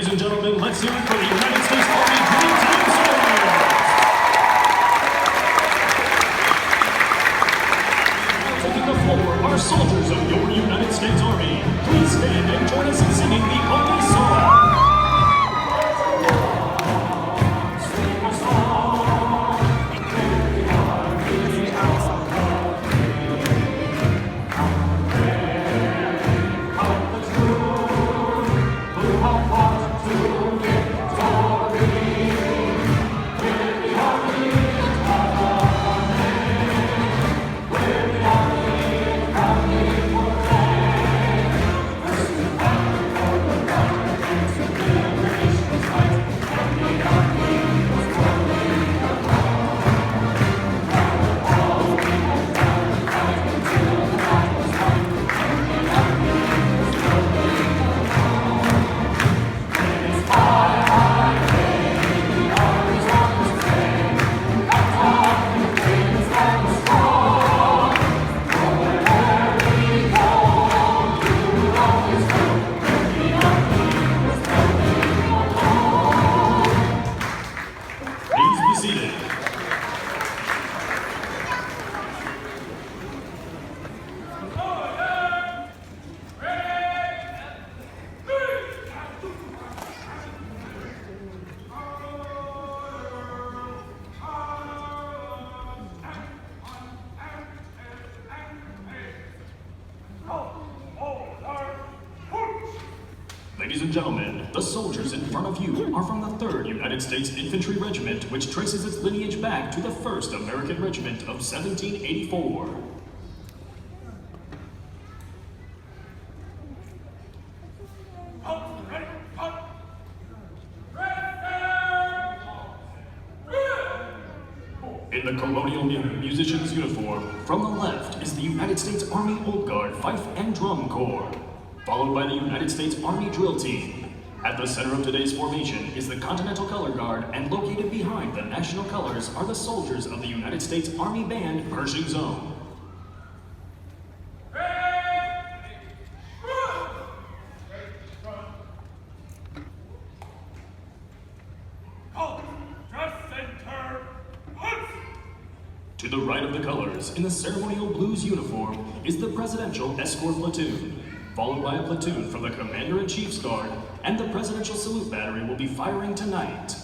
and gentlemen, let's hear it for the United States Army Green Team Soldiers! Taking the floor are soldiers of your United States Army. Please stand and join us in singing the Army song. Ladies and gentlemen, the soldiers in front of you are from the 3rd United States Infantry Regiment, which traces its lineage back to the 1st American Regiment of 1784. In the colonial musician's uniform, from the left is the United States Army Old Guard Fife and Drum Corps, followed by the United States Army Drill Team. At the center of today's formation is the Continental Color Guard, and located behind the national colors are the soldiers of the United States Army Band Pershing Zone. To the right of the colors, in the ceremonial blues uniform, is the Presidential Escort Platoon, followed by a platoon from the Commander-in-Chief's Guard, and the Presidential Salute Battery will be firing tonight.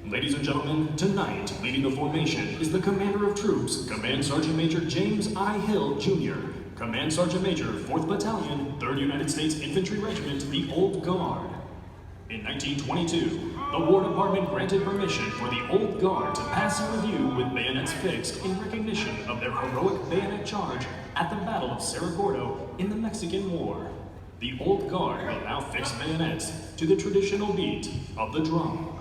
Ladies and gentlemen, tonight, leading the formation is the Commander of Troops, Command Sergeant Major James I. Hill, Jr., Command Sergeant Major, 4th Battalion, 3rd United States Infantry Regiment, the Old Guard. In 1922, the War Department granted permission for the Old Guard to pass in review with bayonets fixed in recognition of their heroic bayonet charge at the Battle of Cerro Gordo in the Mexican War. The Old Guard will now fix bayonets to the traditional beat of the drum.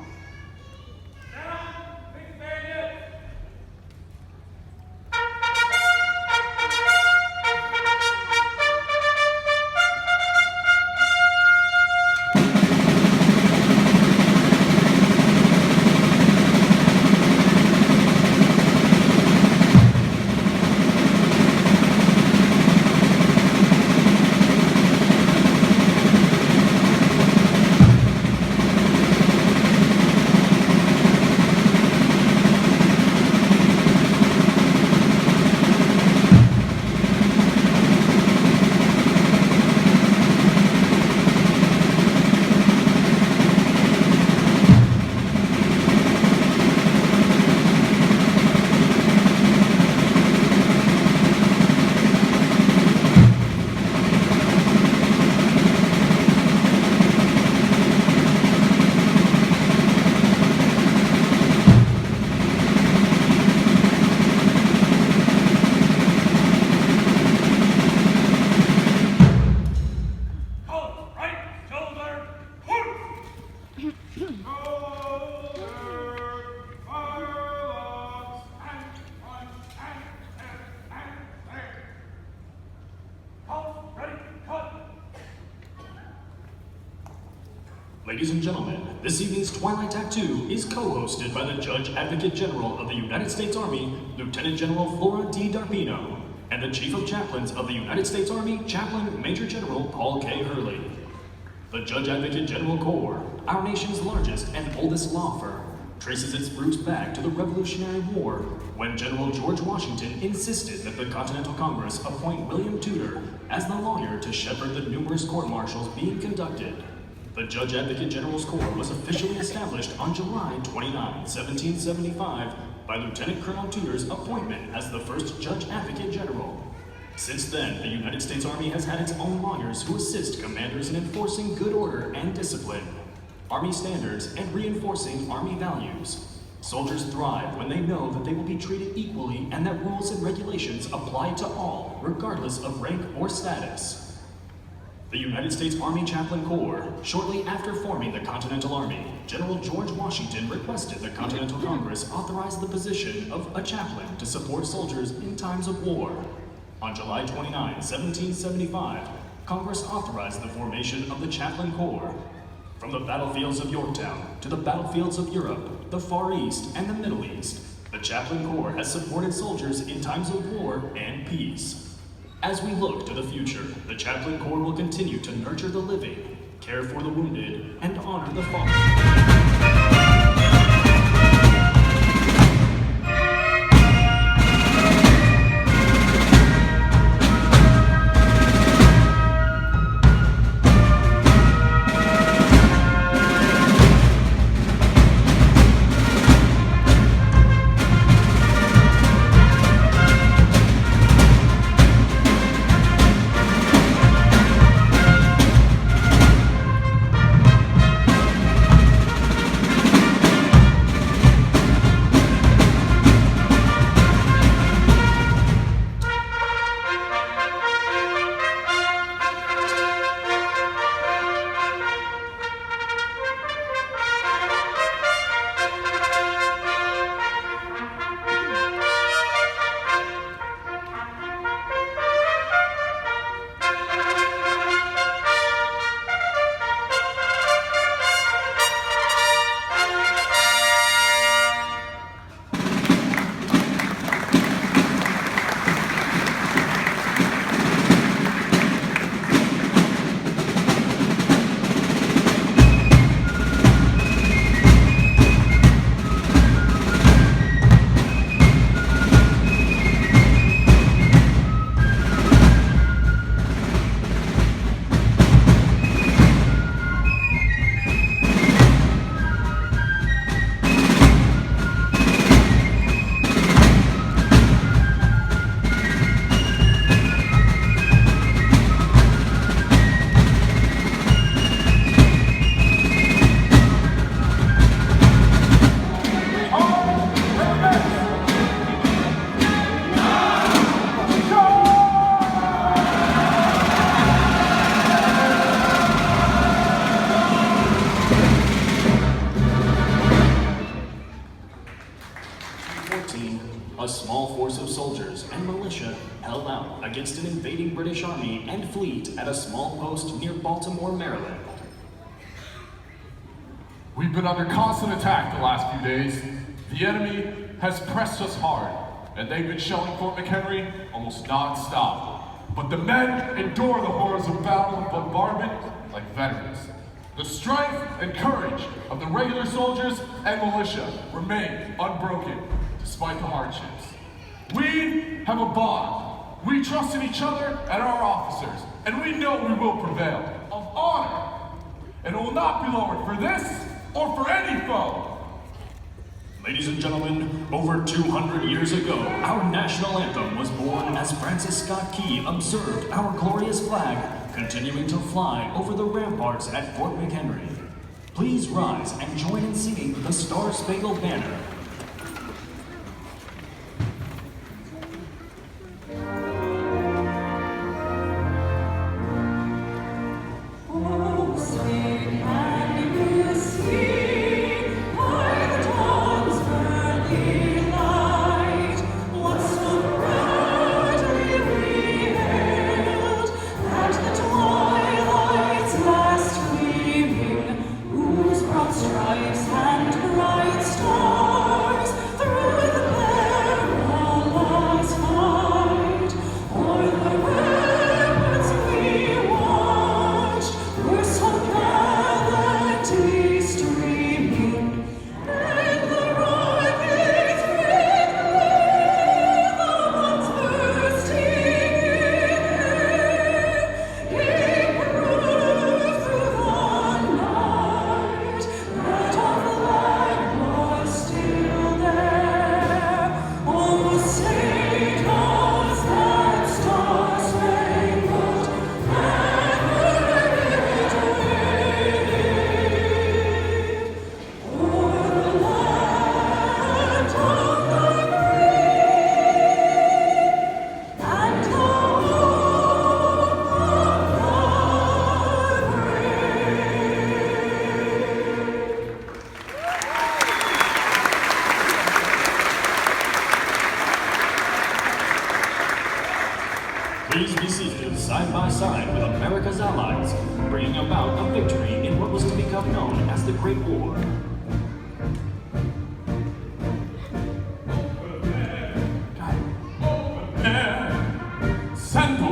Ladies and gentlemen, this evening's Twilight Tattoo is co-hosted by the Judge Advocate General of the United States Army, Lieutenant General Flora D. Darpino, and the Chief of Chaplains of the United States Army, Chaplain Major General Paul K. Hurley. The Judge Advocate General Corps, our nation's largest and oldest law firm, traces its roots back to the Revolutionary War, when General George Washington insisted that the Continental Congress appoint William Tudor as the lawyer to shepherd the numerous court-martials being conducted. The Judge Advocate General's Corps was officially established on July 29, 1775, by Lieutenant Colonel Tudor's appointment as the first Judge Advocate General. Since then, the United States Army has had its own lawyers who assist commanders in enforcing good order and discipline, Army standards, and reinforcing Army values. Soldiers thrive when they know that they will be treated equally and that rules and regulations apply to all, regardless of rank or status. The United States Army Chaplain Corps, shortly after forming the Continental Army, General George Washington requested the Continental Congress authorize the position of a chaplain to support soldiers in times of war. On July 29, 1775, Congress authorized the formation of the Chaplain Corps. From the battlefields of Yorktown to the battlefields of Europe, the Far East, and the Middle East, the Chaplain Corps has supported soldiers in times of war and peace. As we look to the future, the Chaplain Corps will continue to nurture the living, care for the wounded, and honor the fallen. A small force of soldiers and militia held out against an invading British army and fleet at a small post near Baltimore, Maryland. We've been under constant attack the last few days. The enemy has pressed us hard, and they've been shelling Fort McHenry almost non-stop. But the men endure the horrors of battle and bombardment like veterans. The strength and courage of the regular soldiers and militia remain unbroken despite the hardships. We have a bond. We trust in each other and our officers, and we know we will prevail, of honor. And it will not be lowered for this or for any foe. Ladies and gentlemen, over 200 years ago, our national anthem was born as Francis Scott Key observed our glorious flag continuing to fly over the ramparts at Fort McHenry. Please rise and join in singing the Star-Spangled Banner. Ooh. side by side with America's allies, bringing about a victory in what was to become known as the Great War. Send the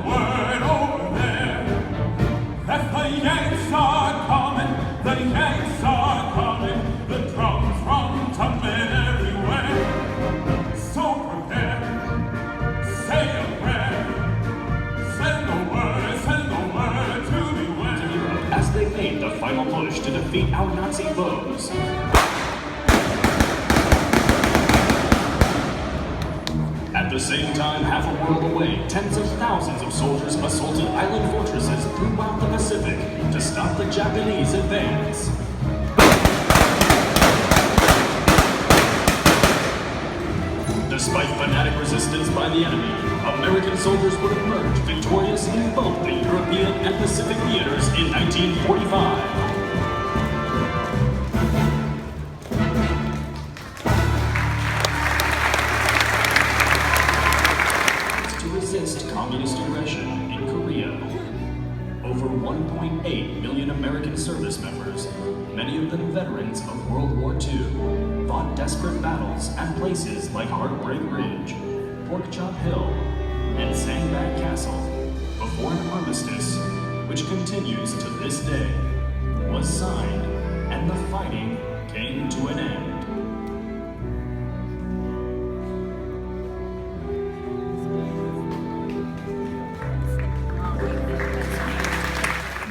word over there, that the Yanks are coming, the drums run tumbling everywhere. So prepare, say a prayer, send the word to beware. As they made the final push to defeat our Nazi foes. At the same time, half a world away, tens of thousands of soldiers assaulted island fortresses throughout the Pacific to stop the Japanese advance. Despite fanatic resistance by the enemy, American soldiers would emerge victorious in both the European and Pacific theaters in 1945. Communist aggression in Korea. Over 1.8 million American service members, many of them veterans of World War II, fought desperate battles at places like Heartbreak Ridge, Pork Chop Hill, and Sandbag Castle before an armistice, which continues to this day, was signed and the fighting came to an end.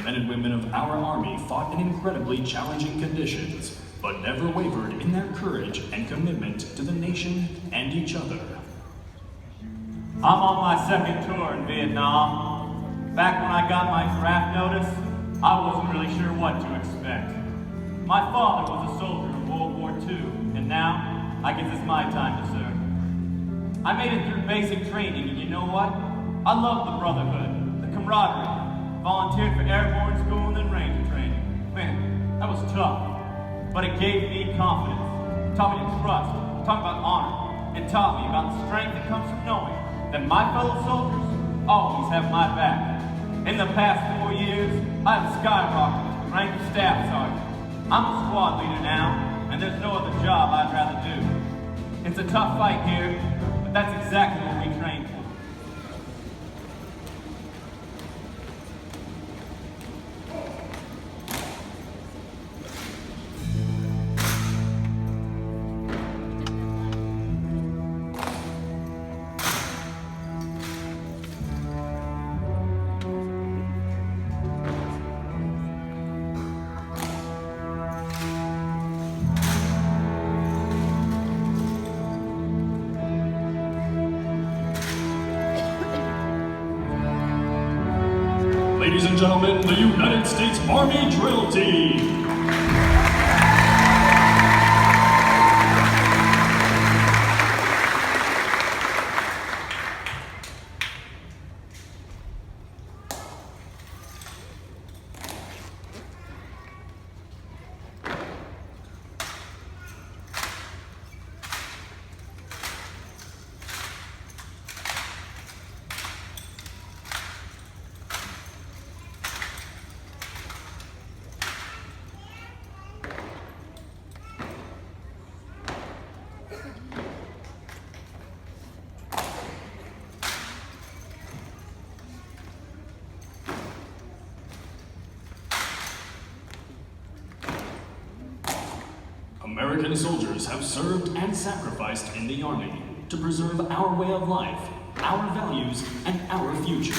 Men and women of our Army fought in incredibly challenging conditions, but never wavered in their courage and commitment to the nation and each other. I'm on my second tour in Vietnam. Back when I got my draft notice, I wasn't really sure what to expect. My father was a soldier in World War II, and now I guess it's my time to serve. I made it through basic training, and you know what? I love the brotherhood, the camaraderie. Volunteered for airborne school and then ranger training. Man, that was tough. But it gave me confidence. It taught me to trust. It taught me about honor. It taught me about the strength that comes from knowing that my fellow soldiers always have my back. In the past 4 years, I've skyrocketed to the rank of staff sergeant. I'm a squad leader now, and there's no other job I'd rather do. It's a tough fight here, but that's exactly what we train for. Ladies and gentlemen, the United States Army Drill Team. American soldiers have served and sacrificed in the Army to preserve our way of life, our values, and our future.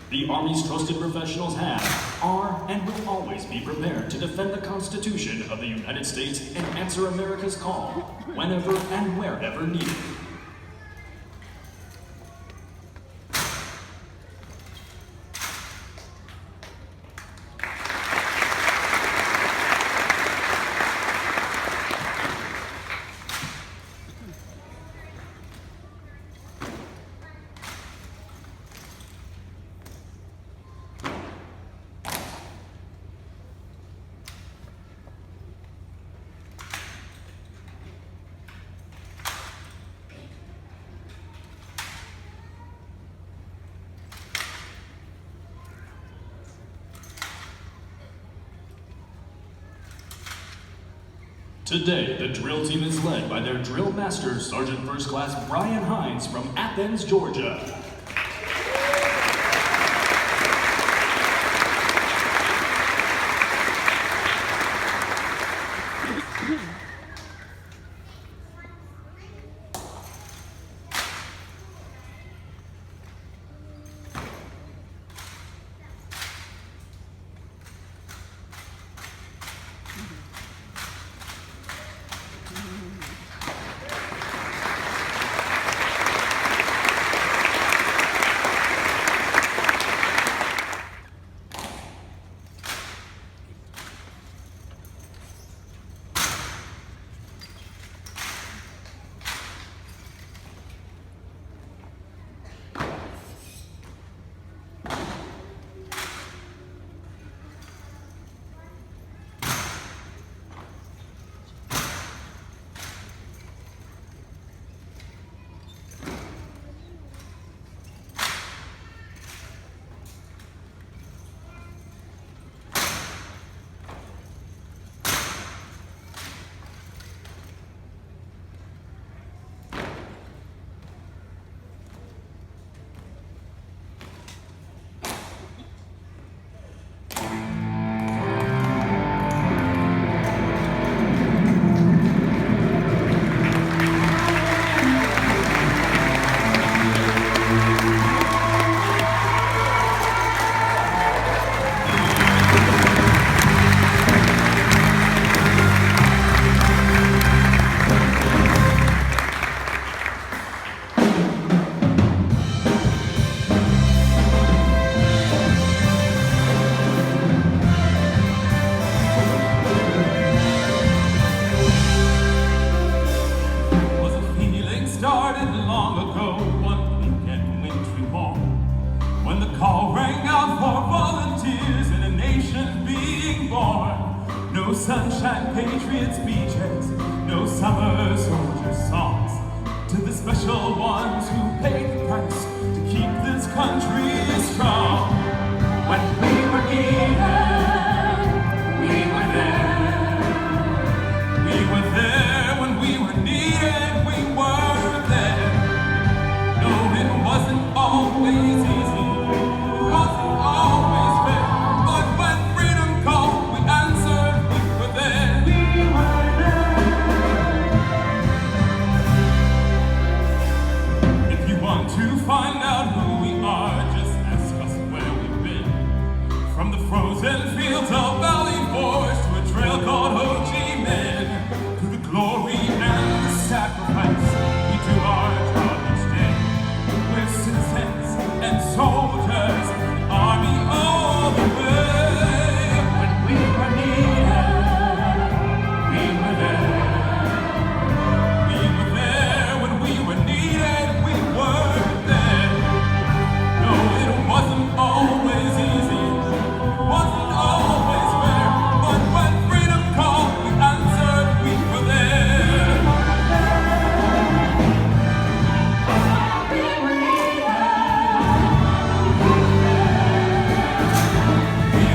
The Army's trusted professionals have, are, and will always be prepared to defend the Constitution of the United States and answer America's call, whenever and wherever needed. Today, the drill team is led by their drill master, Sergeant First Class Brian Hines from Athens, Georgia. Sunshine, patriots, beaches, no summer soldier songs. To the special ones who paid the price to keep this country strong. When we were needed, we were there. We were there when we were needed, we were there. No, it wasn't always easy, it wasn't always fair. But when freedom called, we answered. To find out who we are, just ask us where we've been. From the frozen fields of Valley Forge to a trail called Ho Chi Minh, to the glory and the sacrifice, we do our job each day. We're citizens and soldiers, the army all the way. When we were needed, we were there. We were there when we were needed, we were. Wasn't always easy, wasn't always fair, but when freedom called, we answered, we were there. We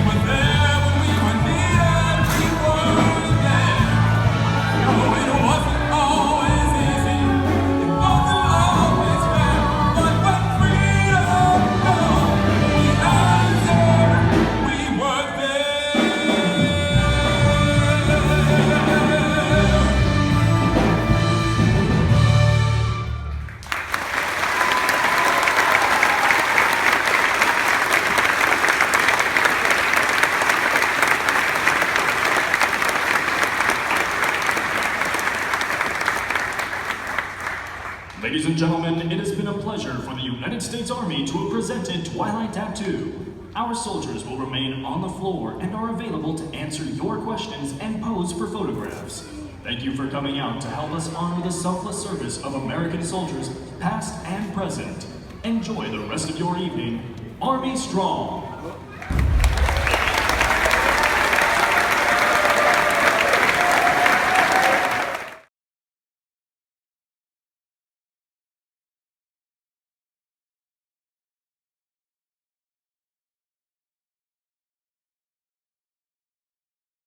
were there when we were needed, we were there. No, it wasn't always easy, it wasn't always fair, but when freedom called, Ladies and gentlemen, it has been a pleasure for the United States Army to have presented Twilight Tattoo. Our soldiers will remain on the floor and are available to answer your questions and pose for photographs. Thank you for coming out to help us honor the selfless service of American soldiers, past and present. Enjoy the rest of your evening. Army Strong!